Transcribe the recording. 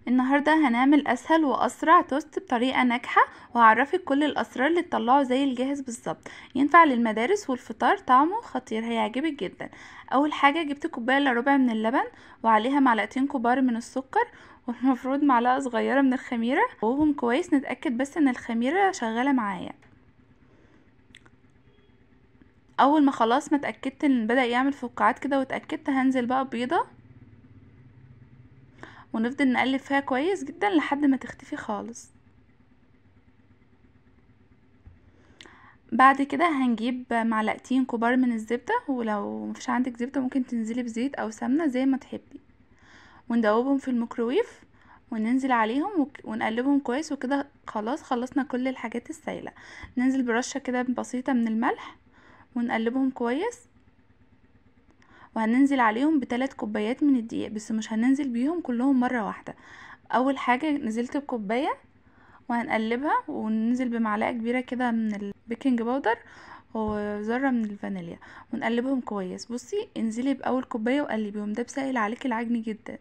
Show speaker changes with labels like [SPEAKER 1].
[SPEAKER 1] النهاردة هنعمل اسهل واسرع توست بطريقة ناجحة، وهعرفك كل الاسرار اللي تطلعه زي الجاهز بالظبط. ينفع للمدارس والفطار، طعمه خطير هيعجبك جدا. اول حاجة جبت كوباية الا ربع من اللبن، وعليها معلقتين كبار من السكر، والمفروض معلقة صغيرة من الخميرة، وهم كويس نتأكد بس ان الخميرة شغالة معايا. اول ما خلاص ما اتأكدت ان بدأ يعمل فقاعات كده واتأكدت، هنزل بقى بيضة، ونفضل نقلب فيها كويس جدا لحد ما تختفي خالص. بعد كده هنجيب معلقتين كبار من الزبدة، ولو مفيش عندك زبدة ممكن تنزلي بزيت او سمنة زي ما تحبي، وندوبهم في الميكروويف، وننزل عليهم ونقلبهم كويس. وكده خلاص خلصنا كل الحاجات السائلة. ننزل برشة كده بسيطة من الملح، ونقلبهم كويس. وهننزل عليهم ب3 كوبايات من الدقيق، بس مش هننزل بيهم كلهم مرة واحدة. اول حاجة نزلت بكوباية، وهنقلبها وننزل بمعلقة كبيرة كده من البيكنج باودر وذرة من الفانيليا، ونقلبهم كويس. بصي انزلي باول كوباية وقلبيهم، ده بسهل عليكي العجن جدا.